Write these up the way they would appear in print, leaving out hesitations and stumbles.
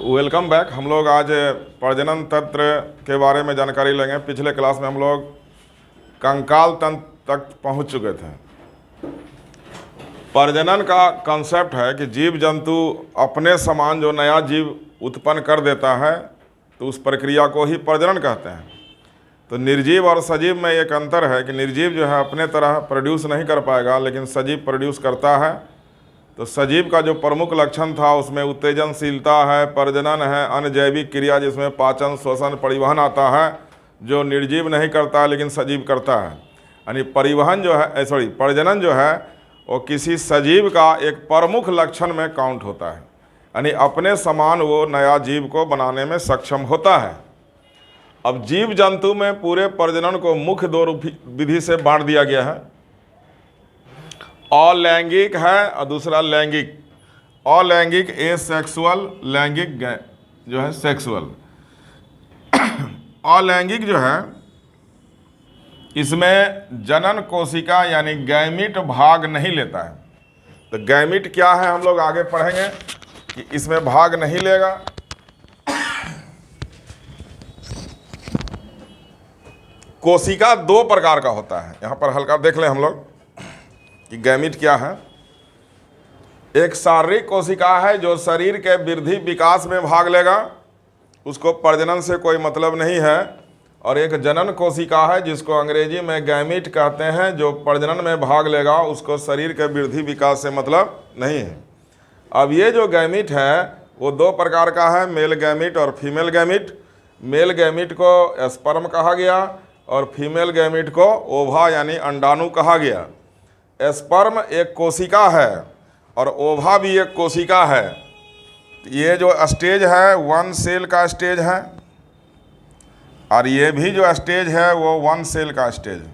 Welcome back. हम लोग आज प्रजनन तंत्र के बारे में जानकारी लेंगे। पिछले क्लास में हम लोग कंकाल तंत्र तक पहुंच चुके थे। प्रजनन का कंसेप्ट है कि जीव जंतु अपने समान जो नया जीव उत्पन्न कर देता है तो उस प्रक्रिया को ही प्रजनन कहते हैं। तो निर्जीव और सजीव में एक अंतर है कि निर्जीव जो है अपने तरह प्रोड्यूस नहीं कर पाएगा, लेकिन सजीव प्रोड्यूस करता है। तो सजीव का जो प्रमुख लक्षण था उसमें उत्तेजनशीलता है, प्रजनन है, अन्य जैविक क्रिया जिसमें पाचन, श्वसन, परिवहन आता है, जो निर्जीव नहीं करता लेकिन सजीव करता है। यानी प्रजनन जो है वो किसी सजीव का एक प्रमुख लक्षण में काउंट होता है। यानी अपने समान वो नया जीव को बनाने में सक्षम होता है। अब जीव जंतु में पूरे प्रजनन को मुख्य दो विधि से बांट दिया गया है। अलैंगिक है और दूसरा लैंगिक। अलैंगिक एसेक्सुअल, लैंगिक जो है सेक्सुअल। अलैंगिक जो है इसमें जनन कोशिका यानी गैमीट भाग नहीं लेता है। तो गैमीट क्या है हम लोग आगे पढ़ेंगे कि इसमें भाग नहीं लेगा। कोशिका दो प्रकार का होता है, यहाँ पर हल्का देख लें हम लोग कि गैमीट क्या है। एक शारीरिक कोशिका है जो शरीर के वृद्धि विकास में भाग लेगा, उसको प्रजनन से कोई मतलब नहीं है। और एक जनन कोशिका है जिसको अंग्रेजी में गैमीट कहते हैं, जो प्रजनन में भाग लेगा, उसको शरीर के वृद्धि विकास से मतलब नहीं है। अब ये जो गैमीट है वो दो प्रकार का है, मेल गैमीट और फीमेल गैमीट। मेल गैमीट को स्पर्म कहा गया और फीमेल गैमीट को ओवा यानी अंडाणु कहा गया। स्पर्म एक कोशिका है और ओवा भी एक कोशिका है। ये जो स्टेज है वन सेल का स्टेज है और ये भी जो स्टेज है वो वन सेल का स्टेज है।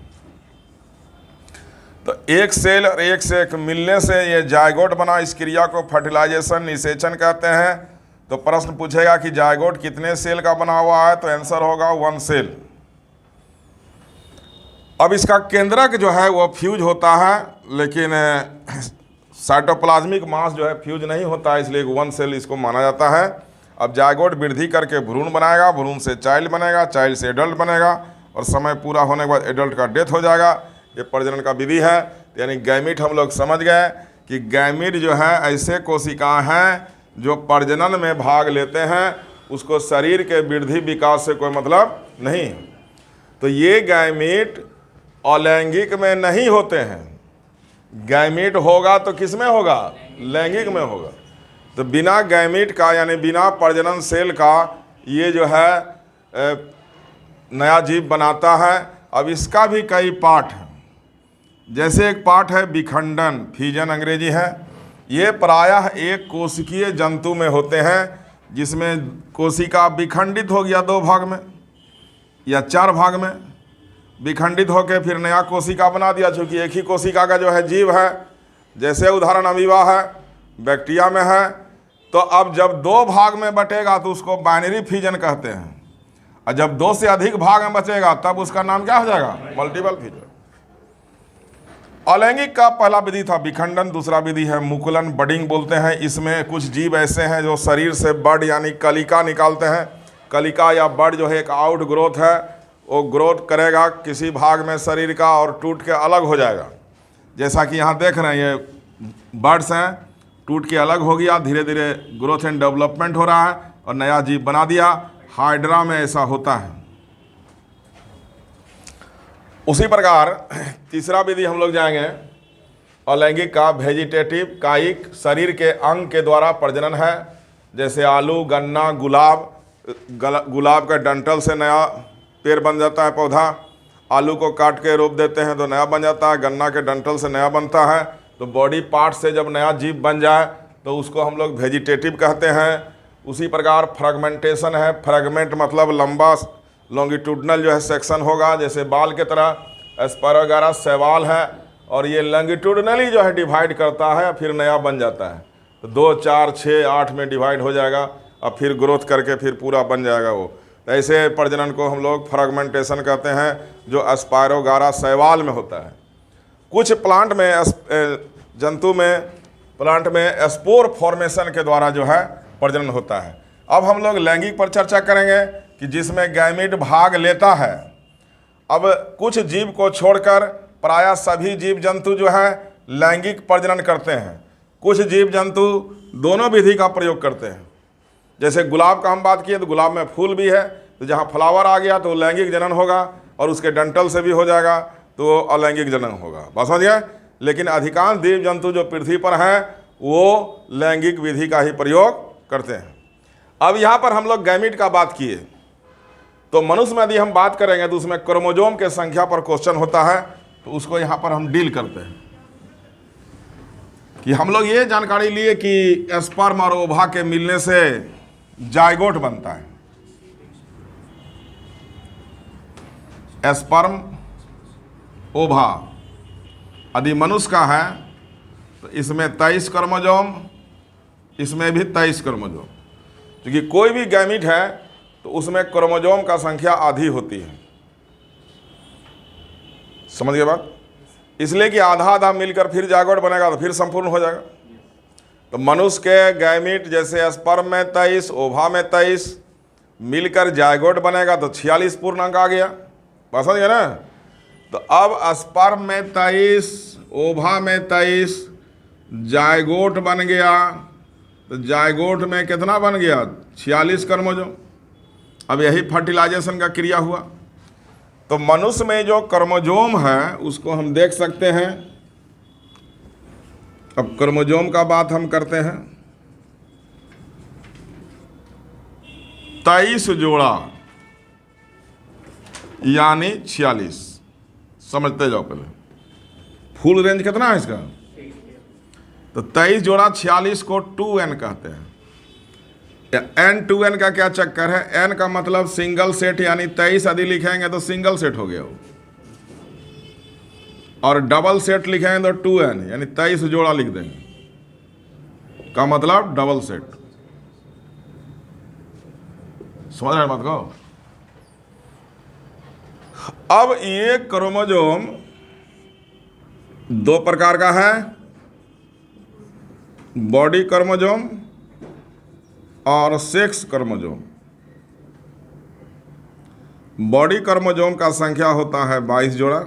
तो एक सेल और एक से मिलने से ये जायगोट बना। इस क्रिया को फर्टिलाइजेशन, निषेचन कहते हैं। तो प्रश्न पूछेगा कि जायगोट कितने सेल का बना हुआ है, तो आंसर होगा वन सेल। अब इसका केंद्रक जो है वो फ्यूज होता है, लेकिन साइटोप्लाज्मिक मास जो है फ्यूज नहीं होता है, इसलिए वन सेल इसको माना जाता है। अब जायगोट वृद्धि करके भ्रूण बनाएगा, भ्रूण से चाइल्ड बनेगा, चाइल्ड से एडल्ट बनेगा और समय पूरा होने के बाद एडल्ट का डेथ हो जाएगा। ये प्रजनन का विधि है। यानी गैमीट हम लोग समझ गए कि गैमीट जो है ऐसे कोशिका हैं जो प्रजनन में भाग लेते हैं, उसको शरीर के वृद्धि विकास से कोई मतलब नहीं। तो ये गैमीट अलैंगिक में नहीं होते हैं। गैमीट होगा तो किस में होगा? लैंगिक में होगा। तो बिना गैमीट का यानी बिना प्रजनन सेल का ये जो है नया जीव बनाता है। अब इसका भी कई पार्ट हैं। जैसे एक पार्ट है विखंडन, फिजन अंग्रेजी है। ये प्रायः एक कोशिकीय जंतु में होते हैं, जिसमें कोशिका विखंडित हो गया दो भाग में या चार भाग में, विखंडित होकर फिर नया कोशिका बना दिया। चूँकि एक ही कोशिका का जो है जीव है, जैसे उदाहरण अमीबा है, बैक्टीरिया में है। तो अब जब दो भाग में बटेगा तो उसको बाइनरी फिजन कहते हैं, और जब दो से अधिक भाग में बचेगा तब उसका नाम क्या हो जाएगा? Multiple fission. अलैंगिक का पहला विधि था विखंडन, दूसरा विधि है मुकुलन, बडिंग बोलते हैं। इसमें कुछ जीव ऐसे हैं जो शरीर से बड यानी कलिका निकालते हैं। कलिका या बड जो है एक आउट ग्रोथ है, वो ग्रोथ करेगा किसी भाग में शरीर का और टूट के अलग हो जाएगा। जैसा कि यहाँ देख रहे हैं ये बर्ड्स हैं, टूट के अलग हो गया, धीरे धीरे ग्रोथ एंड डेवलपमेंट हो रहा है और नया जीव बना दिया। हाइड्रा में ऐसा होता है। उसी प्रकार तीसरा विधि हम लोग जाएंगे अलैंगिक का, वेजिटेटिव, कायिक, शरीर के अंग के द्वारा प्रजनन है। जैसे आलू, गन्ना, गुलाब के डंठल से नया पेड़ बन जाता है पौधा। आलू को काट के रोप देते हैं तो नया बन जाता है, गन्ना के डंठल से नया बनता है। तो बॉडी पार्ट से जब नया जीव बन जाए तो उसको हम लोग वेजिटेटिव कहते हैं। उसी प्रकार फ्रेगमेंटेशन है। फ्रेगमेंट मतलब लंबा लॉन्गिट्यूडनल जो है सेक्शन होगा, जैसे बाल के तरह एस्पैरागस शैवाल है, और ये लॉन्गिट्यूडनली जो है डिवाइड करता है, फिर नया बन जाता है। तो 2, 4, 6, 8 में डिवाइड हो जाएगा और फिर ग्रोथ करके फिर पूरा बन जाएगा वो। ऐसे प्रजनन को हम लोग फ्रेगमेंटेशन कहते हैं, जो एस्पैरागस शैवाल में होता है। कुछ प्लांट में जंतु में प्लांट में स्पोर फॉर्मेशन के द्वारा जो है प्रजनन होता है। अब हम लोग लैंगिक पर चर्चा करेंगे कि जिसमें गैमीट भाग लेता है। अब कुछ जीव को छोड़कर प्रायः सभी जीव जंतु जो है लैंगिक प्रजनन करते हैं। कुछ जीव जंतु दोनों विधि का प्रयोग करते हैं। जैसे गुलाब का हम बात किए तो गुलाब में फूल भी है, तो जहाँ फ्लावर आ गया तो लैंगिक जनन होगा, और उसके डंठल से भी हो जाएगा तो अलैंगिक जनन होगा। बात समझ गए? लेकिन अधिकांश जीव जंतु जो पृथ्वी पर हैं वो लैंगिक विधि का ही प्रयोग करते हैं। अब यहाँ पर हम लोग गैमीट का बात किए, तो मनुष्य में यदि हम बात करेंगे तो उसमें क्रोमोजोम के संख्या पर क्वेश्चन होता है, तो उसको यहाँ पर हम डील करते हैं कि हम लोग ये जानकारी लिए कि स्पर्म और ओवा के मिलने से जायगोट बनता है। स्पर्म ओवा यदि मनुष्य का है तो इसमें 23 क्रोमोजोम, इसमें भी 23 क्रोमोजोम, क्योंकि कोई भी गैमीट है तो उसमें क्रोमोजोम का संख्या आधी होती है। समझ गए बात? इसलिए कि आधा आधा मिलकर फिर जायगोट बनेगा तो फिर संपूर्ण हो जाएगा। तो मनुष्य के गैमीट जैसे स्पर्म में 23, ओवा में 23 मिलकर जायगोट बनेगा तो 46 पूर्णांक आ गया। बात समझ गए ना? तो अब स्पर्म में 23, ओवा में 23 जायगोट बन गया, तो जायगोट में कितना बन गया? 46 क्रोमोजोम। अब यही फर्टिलाइजेशन का क्रिया हुआ। तो मनुष्य में जो क्रोमोजोम है उसको हम देख सकते हैं। अब क्रोमोजोम का बात हम करते हैं। 23 जोड़ा यानी 46। समझते जाओ पहले, फुल रेंज कितना है इसका? तो 23 जोड़ा 46 को 2n कहते हैं। n 2n का क्या चक्कर है? n का मतलब सिंगल सेट, यानी 23 यदि लिखेंगे तो सिंगल सेट हो गया वो, और डबल सेट लिखेंगे तो 2n यानी 23 जोड़ा लिख देंगे, का मतलब डबल सेट। समझ रहे बात को? अब ये क्रोमोजोम दो प्रकार का है, बॉडी क्रोमोजोम और सेक्स क्रोमोजोम। बॉडी क्रोमोजोम का संख्या होता है 22 जोड़ा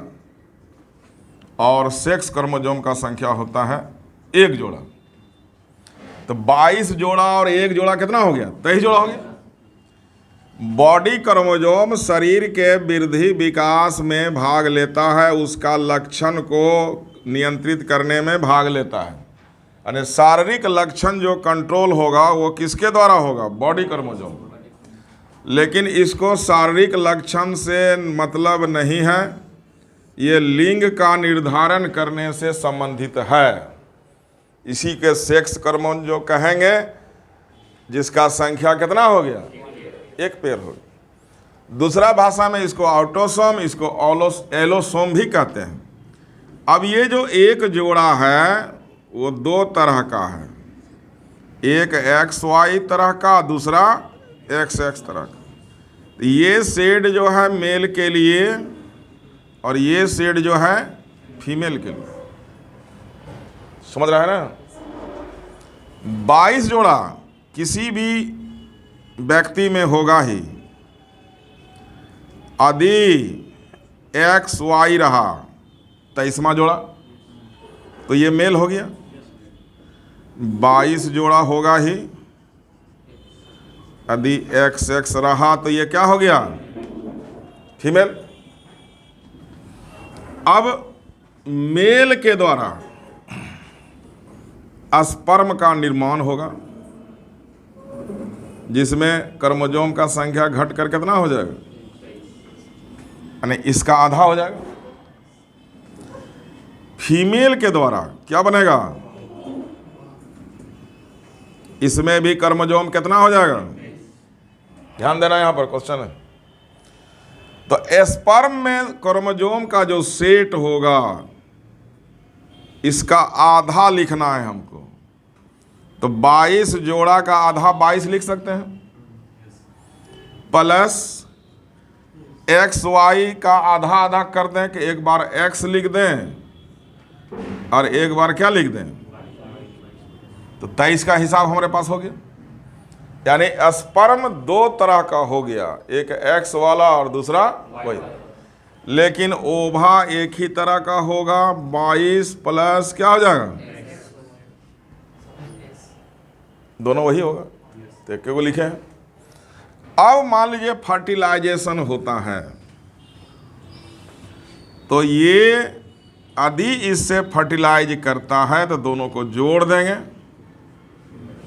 और सेक्स क्रोमोजोम का संख्या होता है 1 जोड़ा। तो 22 जोड़ा और 1 जोड़ा कितना हो गया? 23 जोड़ा हो गया। बॉडी क्रोमोजोम शरीर के वृद्धि विकास में भाग लेता है, उसका लक्षण को नियंत्रित करने में भाग लेता है। यानी शारीरिक लक्षण जो कंट्रोल होगा वो किसके द्वारा होगा? Body chromosome. लेकिन इसको शारीरिक लक्षण से मतलब नहीं है, ये लिंग का निर्धारण करने से संबंधित है। इसी के सेक्स क्रोमोजोम जो कहेंगे, जिसका संख्या कितना हो गया? 1 पेयर हो गया। दूसरा भाषा में इसको ऑटोसोम, इसको एलोसोम भी कहते हैं। अब ये जो एक जोड़ा है वो 2 तरह का है, एक XY तरह का, दूसरा XX तरह का। तो ये शेड जो है मेल के लिए और ये शेड जो है फीमेल के लिए। समझ रहा है ना? 22 जोड़ा किसी भी व्यक्ति में होगा ही। यदि XY रहा 23वां जोड़ा तो ये मेल हो गया। 22 जोड़ा होगा ही, यदि XX रहा तो ये क्या हो गया? फीमेल। अब मेल के द्वारा स्पर्म का निर्माण होगा, जिसमें क्रोमोजोम का संख्या घटकर कितना हो जाएगा? यानी इसका आधा हो जाएगा। फीमेल के द्वारा क्या बनेगा? इसमें भी क्रोमोजोम कितना हो जाएगा? ध्यान देना, यहां पर क्वेश्चन है। तो स्पर्म में क्रोमोजोम का जो सेट होगा इसका आधा लिखना है हमको। तो 22 जोड़ा का आधा 22 लिख सकते हैं, प्लस XY का आधा आधा कर दें कि एक बार X लिख दें और एक बार क्या लिख दें, तो 23 का हिसाब हमारे पास हो गया। यानी स्पर्म दो तरह का हो गया, एक एक्स वाला और दूसरा वाई, लेकिन ओभा एक ही तरह का होगा। 22 प्लस क्या हो जाएगा, दोनों वही होगा, तो एक को लिखे हैं। अब मान लीजिए फर्टिलाइजेशन होता है, तो ये यदि इससे फर्टिलाइज करता है तो दोनों को जोड़ देंगे,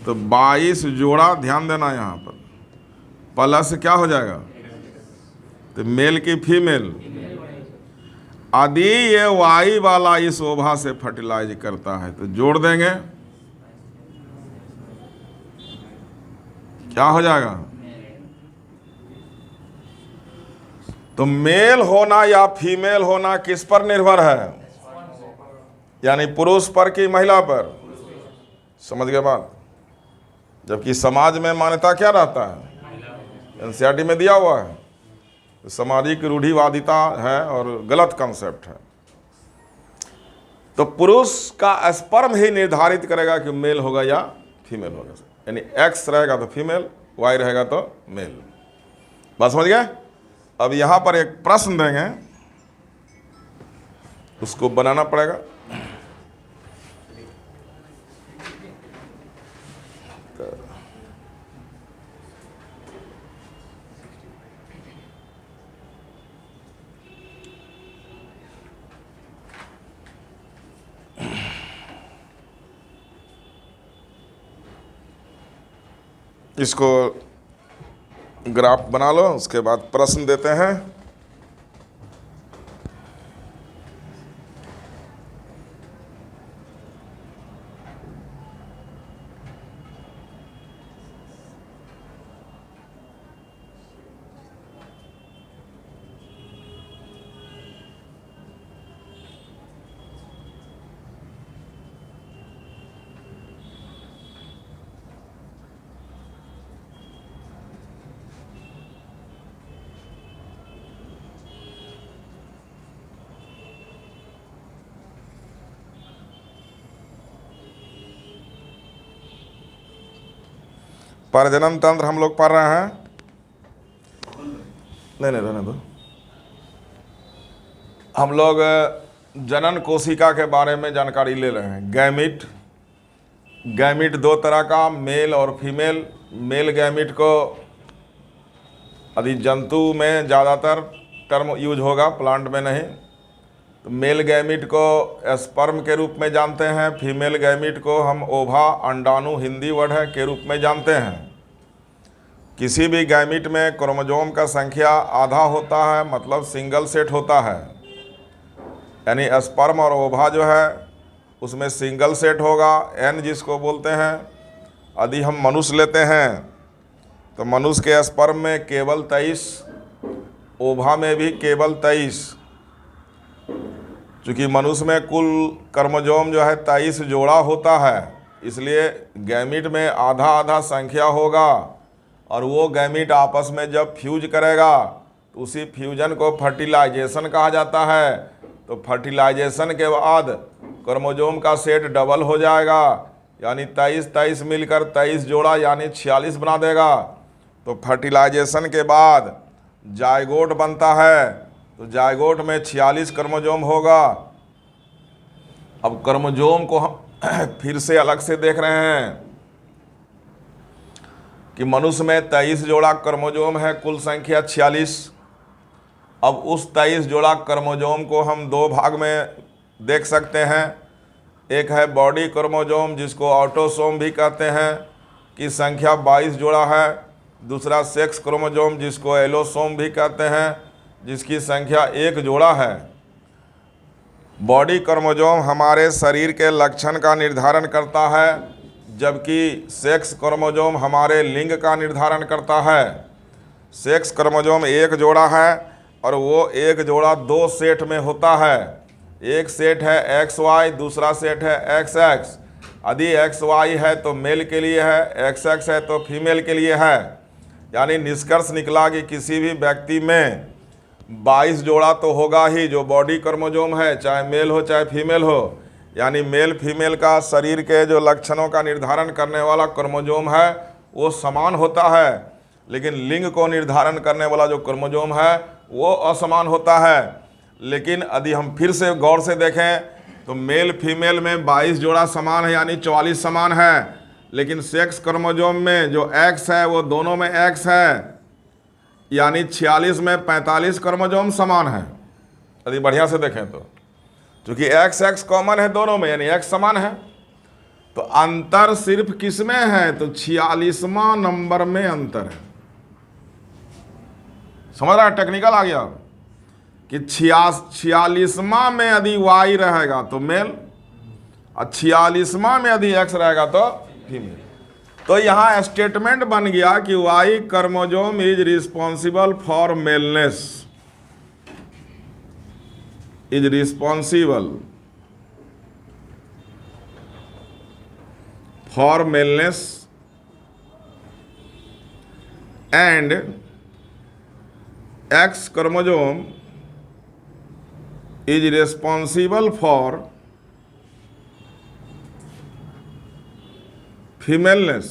तो 22 जोड़ा, ध्यान देना यहाँ पर, प्लस क्या हो जाएगा, तो मेल की फीमेल। यदि ये वाई वाला इस ओभा से फर्टिलाइज करता है तो जोड़ देंगे, क्या हो जाएगा, तो मेल होना या फीमेल होना किस पर निर्भर है, यानी पुरुष पर कि महिला पर। समझ गए बात। जबकि समाज में मान्यता क्या रहता है, एनसीईआरटी में दिया हुआ है, तो सामाजिक रूढ़िवादिता है और गलत कंसेप्ट है। तो पुरुष का स्पर्म ही निर्धारित करेगा कि मेल होगा या फीमेल होगा, यानी एक्स रहेगा तो फीमेल, वाई रहेगा तो मेल। बात समझ गए। अब यहाँ पर एक प्रश्न देंगे, उसको बनाना पड़ेगा। इसको ग्राफ बना लो, उसके बाद प्रश्न देते हैं। प्रजनन तंत्र हम लोग पढ़ रहे हैं, नहीं रहने दो। हम लोग जनन कोशिका के बारे में जानकारी ले रहे हैं। गैमिट दो तरह का, मेल और फीमेल। मेल गैमिट को यदि जंतु में ज़्यादातर टर्म यूज होगा, प्लांट में नहीं। तो मेल गैमिट को स्पर्म के रूप में जानते हैं, फीमेल गैमिट को हम ओभा, अंडाणु हिंदी वर्ड है, के रूप में जानते हैं। किसी भी गैमिट में क्रोमोसोम का संख्या आधा होता है, मतलब सिंगल सेट होता है, यानी स्पर्म और ओभा जो है उसमें सिंगल सेट होगा, एन जिसको बोलते हैं। यदि हम मनुष्य लेते हैं तो मनुष्य के स्पर्म में केवल 23, ओभा में भी केवल 23। चूँकि मनुष्य में कुल क्रोमोसोम जो है 23 जोड़ा होता है, इसलिए गैमिट में आधा आधा संख्या होगा, और वो गैमिट आपस में जब फ्यूज करेगा तो उसी फ्यूजन को फर्टिलाइजेशन कहा जाता है। तो फर्टिलाइजेशन के बाद क्रोमोसोम का सेट डबल हो जाएगा, यानी 23 मिलकर 23 जोड़ा यानी 46 बना देगा। तो फर्टिलाइजेशन के बाद जायगोट बनता है, तो जायगोट में 46 क्रोमोसोम होगा। अब क्रोमोसोम को हम फिर से अलग से देख रहे हैं कि मनुष्य में 23 जोड़ा क्रोमोसोम है, कुल संख्या 46। अब उस 23 जोड़ा क्रोमोसोम को हम दो भाग में देख सकते हैं। एक है बॉडी क्रोमोसोम, जिसको ऑटोसोम भी कहते हैं, की संख्या 22 जोड़ा है। दूसरा सेक्स क्रोमोसोम, जिसको एलोसोम भी कहते हैं, जिसकी संख्या 1 जोड़ा है। बॉडी क्रोमोसोम हमारे शरीर के लक्षण का निर्धारण करता है, जबकि सेक्स क्रोमोसोम हमारे लिंग का निर्धारण करता है। सेक्स क्रोमोसोम 1 जोड़ा है, और वो 1 जोड़ा 2 सेट में होता है। एक सेट है XY, दूसरा सेट है XX। यदि XY है तो मेल के लिए है, XX है तो फीमेल के लिए है। यानी निष्कर्ष निकला कि किसी भी व्यक्ति में 22 जोड़ा तो होगा ही, जो बॉडी क्रोमोसोम है, चाहे मेल हो चाहे फीमेल हो। यानी मेल फीमेल का शरीर के जो लक्षणों का निर्धारण करने वाला क्रोमोसोम है वो समान होता है, लेकिन लिंग को निर्धारण करने वाला जो क्रोमोसोम है वो असमान होता है। लेकिन यदि हम फिर से गौर से देखें तो मेल फीमेल में 22 जोड़ा समान है, यानी 44 समान है, लेकिन सेक्स क्रोमोसोम में जो एक्स है वो दोनों में एक्स है, यानी 46 में 45 क्रोमोसोम समान है। यदि बढ़िया से देखें तो चूंकि एक्स एक्स कॉमन है दोनों में, यानी एक्स समान है, तो अंतर सिर्फ किस में है, तो 46वां नंबर में अंतर है। समझ रहा है, टेक्निकल आ गया कि 46वां में यदि वाई रहेगा तो मेल और 46वां में यदि एक्स रहेगा तो फीमेल। तो यहां स्टेटमेंट बन गया कि Y chromosome is responsible for maleness, is responsible for maleness and X chromosome is responsible for femaleness.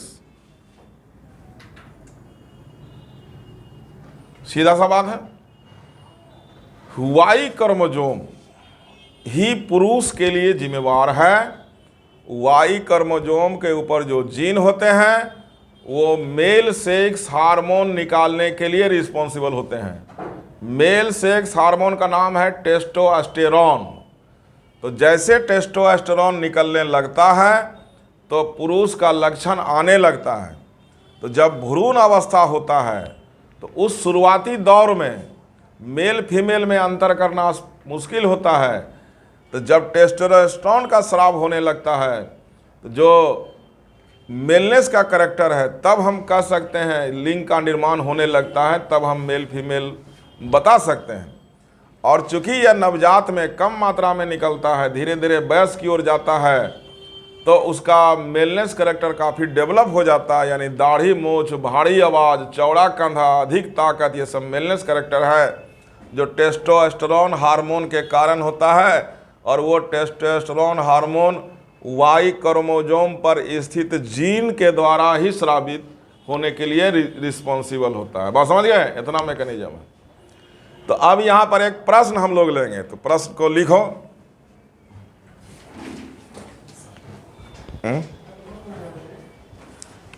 सीधा सा बात है, वाई क्रोमोसोम ही पुरुष के लिए जिम्मेवार है। वाई क्रोमोसोम के ऊपर जो जीन होते हैं वो मेल सेक्स हार्मोन निकालने के लिए रिस्पॉन्सिबल होते हैं। मेल सेक्स हार्मोन का नाम है टेस्टोस्टेरोन। तो जैसे टेस्टोस्टेरोन निकलने लगता है तो पुरुष का लक्षण आने लगता है। तो जब भ्रूण अवस्था होता है तो उस शुरुआती दौर में मेल फीमेल में अंतर करना मुश्किल होता है। तो जब टेस्टोस्टेरोन का स्राव होने लगता है तो जो मेलनेस का कैरेक्टर है, तब हम कह सकते हैं लिंग का निर्माण होने लगता है, तब हम मेल फीमेल बता सकते हैं। और चूंकि यह नवजात में कम मात्रा में निकलता है, धीरे धीरे वयस्क की ओर जाता है, तो उसका मेलनेस कैरेक्टर काफ़ी डेवलप हो जाता है, यानी दाढ़ी मूछ, भारी आवाज़, चौड़ा कंधा, अधिक ताकत, ये सब मेलनेस कैरेक्टर है जो टेस्टोस्टेरोन हार्मोन के कारण होता है। और वो टेस्टोस्टेरोन हार्मोन वाई क्रोमोसोम पर स्थित जीन के द्वारा ही स्रावित होने के लिए रिस्पॉन्सिबल होता है। बात समझ गए, इतना मैकेनिज्म है। तो अब यहां पर एक प्रश्न हम लोग लेंगे, तो प्रश्न को लिखो।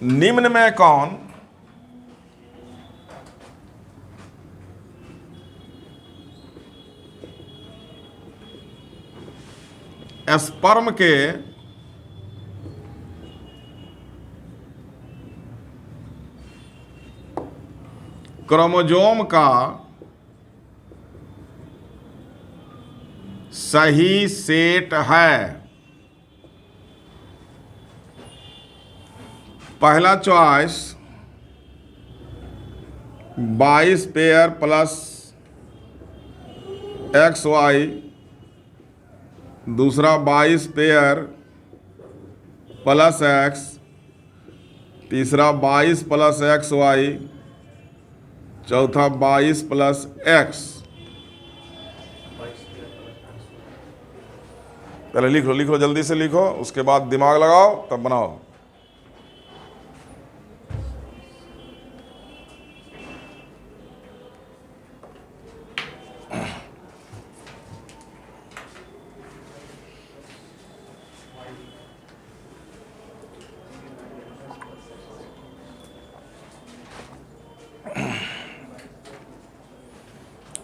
निम्न में कौन स्पर्म के क्रोमोसोम का सही सेट है? पहला choice 22 pair plus X Y, दूसरा 22 पेयर प्लस एक्स, तीसरा 22 प्लस एक्स वाई, चौथा 22 प्लस एक्स। पहले लिख लो जल्दी से लिखो, उसके बाद दिमाग लगाओ तब बनाओ।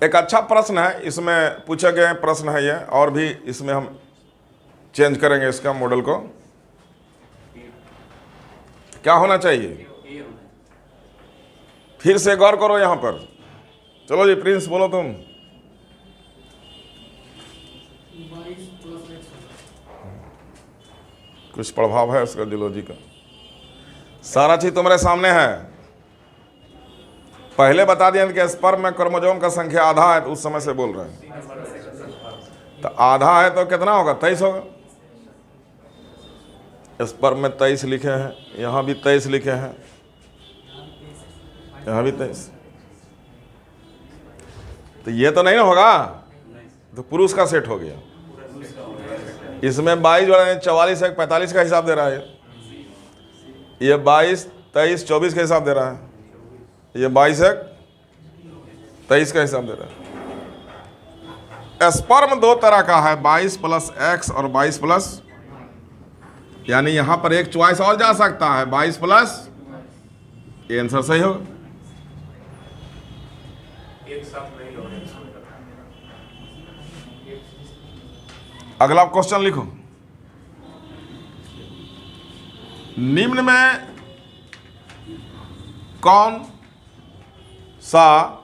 एक अच्छा प्रश्न है, इसमें पूछे गए प्रश्न है ये, और भी इसमें हम चेंज करेंगे इसका मॉडल को। क्या होना चाहिए, फिर से गौर करो यहां पर। चलो जी प्रिंस बोलो तुम। कुछ प्रभाव है उसका जियोलॉजी का, सारा चीज तुम्हारे सामने है। पहले बता दिया कि स्पर्म में क्रोमोसोम का संख्या आधा है, तो उस समय से बोल रहे हैं। तो आधा है तो कितना होगा, 23 होगा। स्पर्म में 23 लिखे हैं, यहाँ भी 23 लिखे हैं, यहाँ भी 23। तो ये तो नहीं ना होगा, तो पुरुष का सेट हो गया। इसमें 22 जोड़ा 44 है, 45 का हिसाब दे रहा है। ये 22 23, 24 का हिसाब दे रहा है, ये 22 है 23 का हिसाब दे रहा है। स्पर्म दो तरह का है, 22 + x और 22 प्लस, यानी यहां पर एक चॉइस और जा सकता है, 22 प्लस, ये आंसर सही होगा। अगला क्वेश्चन लिखो, निम्न में कौन सा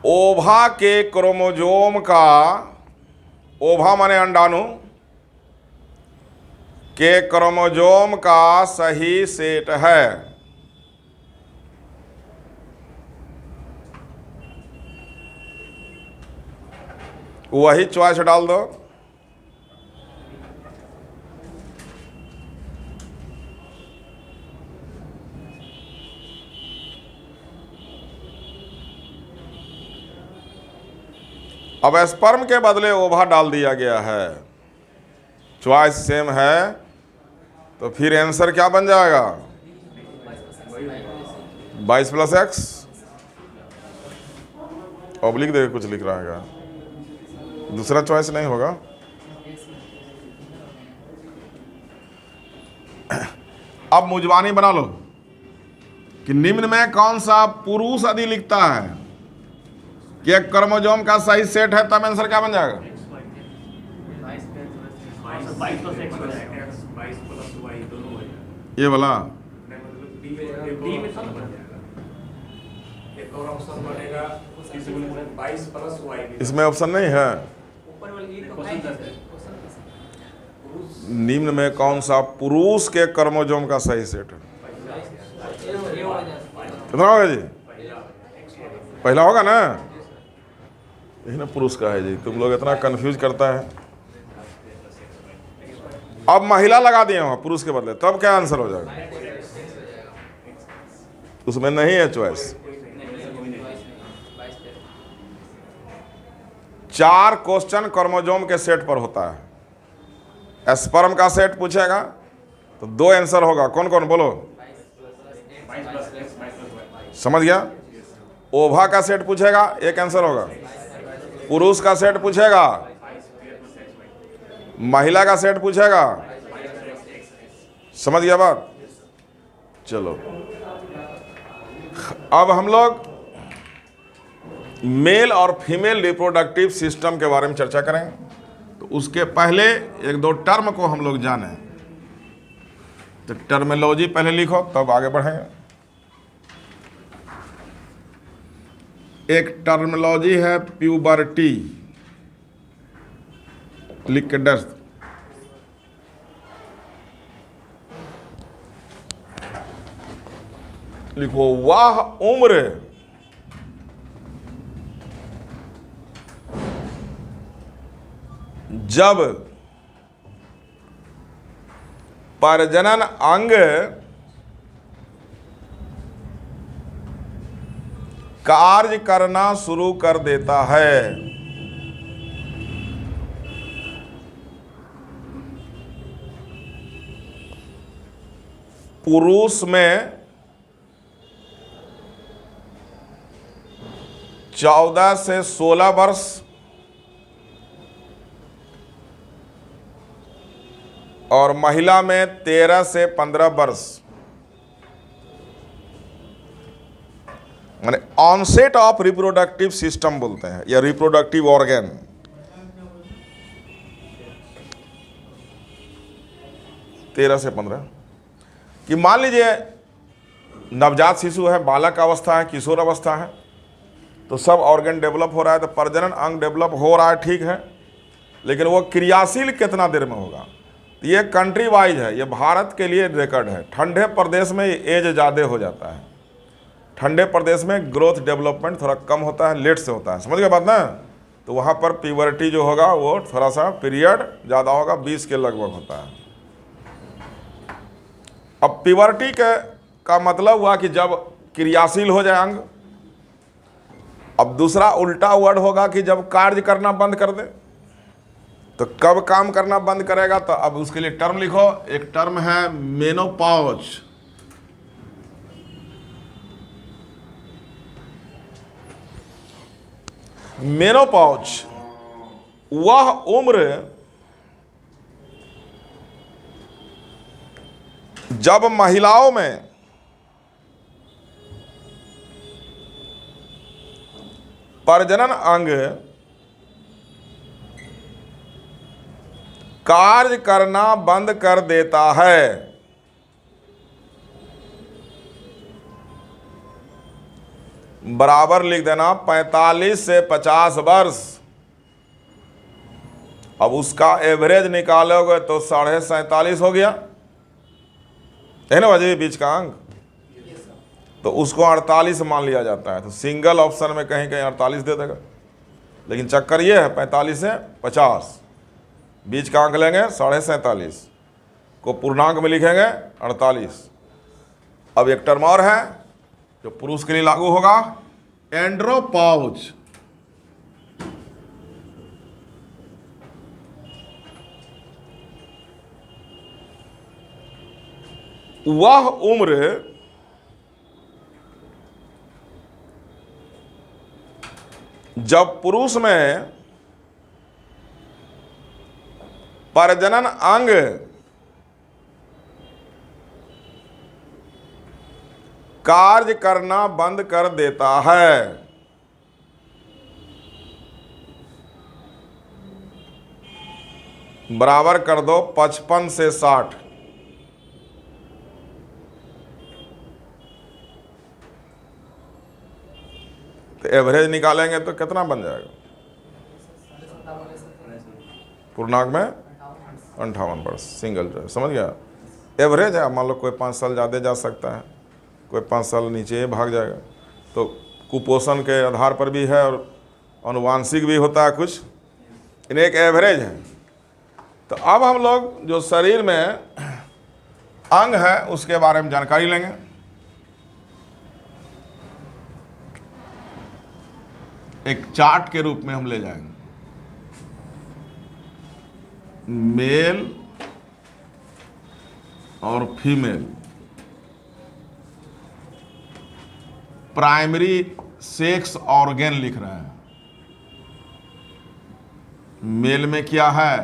ओवा के क्रोमोजोम का, ओवा माने अंडाणु, के क्रोमोजोम का सही सेट है? वही चॉइस डाल दो। अब स्पर्म के बदले ओवा डाल दिया गया है, चॉइस सेम है, तो फिर आंसर क्या बन जाएगा? 22 + x। ऑब्लिक देखिए कुछ लिख रहा है, दूसरा चॉइस नहीं होगा। अब मुजबानी बना लो कि निम्न में कौन सा पुरुष अधि लिखता है कि एक क्रोमोजोम का सही सेट है, तब आंसर क्या बन जाएगा? 22 ये वाला इसमें ऑप्शन नहीं है। निम्न में कौन सा पुरुष के क्रोमोजोम का सही सेट है? कितना होगा जी? पहला होगा ना, यही ना पुरुष का है जी, तुम लोग इतना कंफ्यूज करता है। अब महिला लगा दिए वहां पुरुष के बदले, तब क्या आंसर हो जाएगा? उसमें नहीं है चॉइस। 4 क्वेश्चन क्रोमोजोम के सेट पर होता है। स्पर्म का सेट पूछेगा तो 2 आंसर होगा, कौन कौन बोलो? समझ गया? ओवा का सेट पूछेगा, 1 आंसर होगा। पुरुष का सेट पूछेगा, महिला का सेट पूछेगा। समझ गया बात? चलो अब हम लोग मेल और फीमेल रिप्रोडक्टिव सिस्टम के बारे में चर्चा करेंगे। तो उसके पहले 1-2 टर्म को हम लोग जाने, तो टर्मिनोलॉजी पहले लिखो तब आगे बढ़ेंगे। एक टर्मिनोलॉजी है प्यूबर्टी, लिख के डर। लिखो, वह उम्र जब प्रजनन अंग कार्य करना शुरू कर देता है। पुरुष में 14 से 16 वर्ष और महिला में 13 से 15 वर्ष, माने ऑनसेट ऑफ रिप्रोडक्टिव सिस्टम बोलते हैं, या रिप्रोडक्टिव ऑर्गन। तेरह से 15 कि मान लीजिए नवजात शिशु है, बालक अवस्था है, किशोर अवस्था है, तो सब ऑर्गन डेवलप हो रहा है, तो प्रजनन अंग डेवलप हो रहा है, ठीक है, लेकिन वो क्रियाशील कितना देर में होगा? ये कंट्री वाइज है, ये भारत के लिए रिकॉर्ड है। ठंडे प्रदेश में एज ज़्यादा हो जाता है, ठंडे प्रदेश में ग्रोथ डेवलपमेंट थोड़ा कम होता है, लेट से होता है। समझ गए बात ना? तो वहाँ पर प्यूबर्टी जो होगा वो थोड़ा सा पीरियड ज़्यादा होगा, 20 के लगभग होता है। अब प्यूबर्टी का मतलब हुआ कि जब क्रियाशील हो जाए अंग। अब दूसरा उल्टा वर्ड होगा कि जब कार्य करना बंद कर दे। तो कब काम करना बंद करेगा? तो अब उसके लिए टर्म लिखो। एक टर्म है मेनोपॉज। मेनोपॉज वह उम्र जब महिलाओं में प्रजनन अंग कार्य करना बंद कर देता है। बराबर लिख देना 45 से 50 वर्ष। अब उसका एवरेज निकालोगे तो 47.5 हो गया है ना भाजी, बीच का अंक। तो उसको 48 मान लिया जाता है। तो सिंगल ऑप्शन में कहीं कहीं 48 दे देगा, लेकिन चक्कर ये है 45 से 50, बीच का अंक लेंगे 47.5 को पूर्णांक में लिखेंगे 48। अब एक टर्म और है जो पुरुष के लिए लागू होगा, एंड्रोपॉज। वह उम्र जब पुरुष में प्रजनन अंग कार्य करना बंद कर देता है। बराबर कर दो 55 से 60। तो एवरेज निकालेंगे तो कितना बन जाएगा? पूर्णांक में 58 वर्ष सिंगल। समझ गया? एवरेज है। मान लो कोई 5 साल ज़्यादा जा सकता है, कोई 5 साल नीचे भाग जाएगा। तो कुपोषण के आधार पर भी है और अनुवांशिक भी होता है कुछ, इन्हें एक एवरेज है। तो अब हम लोग जो शरीर में अंग है उसके बारे में जानकारी लेंगे। एक चार्ट के रूप में हम ले जाएंगे। मेल और फीमेल, प्राइमरी सेक्स ऑर्गन लिख रहे हैं। मेल में क्या है?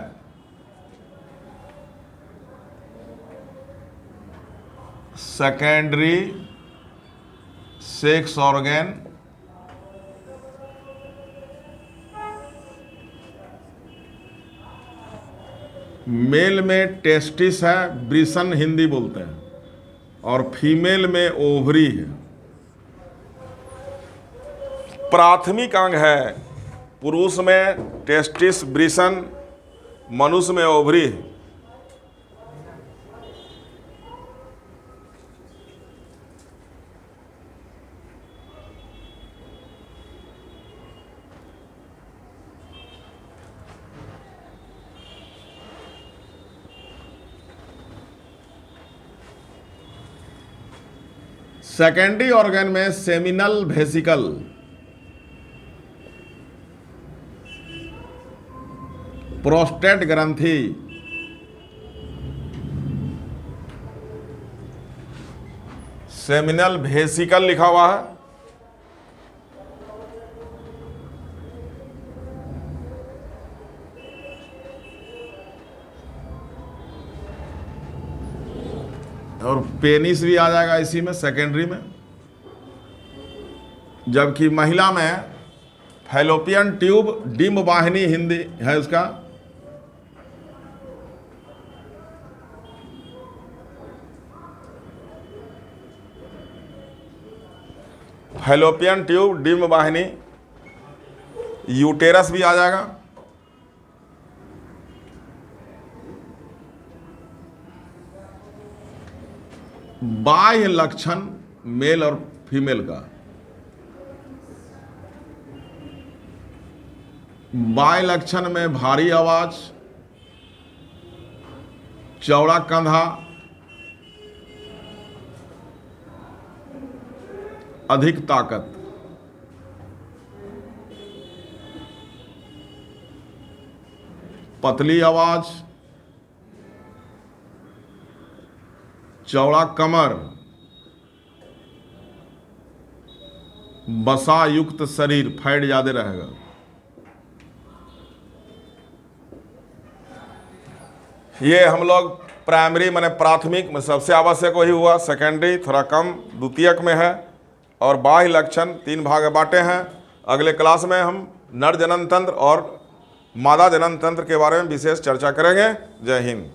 Secondary sex organ. मेल में टेस्टिस है, ब्रिसन हिंदी बोलते हैं, और फीमेल में ओवरी है। प्राथमिक अंग है पुरुष में टेस्टिस ब्रिसन, मनुष्य में ओवरी है। सेकेंडरी ऑर्गन में सेमिनल वेसिकल, प्रोस्टेट ग्रंथि, सेमिनल वेसिकल लिखा हुआ है। और पेनिस भी आ जाएगा इसी में, सेकेंडरी में। जबकि महिला में फैलोपियन ट्यूब, डिम्ब वाहिनी हिंदी है उसका। फैलोपियन ट्यूब, डिम्ब वाहिनी, यूटेरस भी आ जाएगा। बाह्य लक्षण मेल और फीमेल का। बाह्य लक्षण में भारी आवाज, चौड़ा कंधा, अधिक ताकत। पतली आवाज, चौड़ा कमर, बसा युक्त शरीर, फैट ज्यादा रहेगा। ये हम लोग प्राइमरी माने प्राथमिक में सबसे आवश्यक वही हुआ। सेकेंडरी थोड़ा कम द्वितीयक में है। और बाह्य लक्षण 3 भाग में बांटे हैं। अगले क्लास में हम नर जनन तंत्र और मादा जनन तंत्र के बारे में विशेष चर्चा करेंगे। जय हिंद।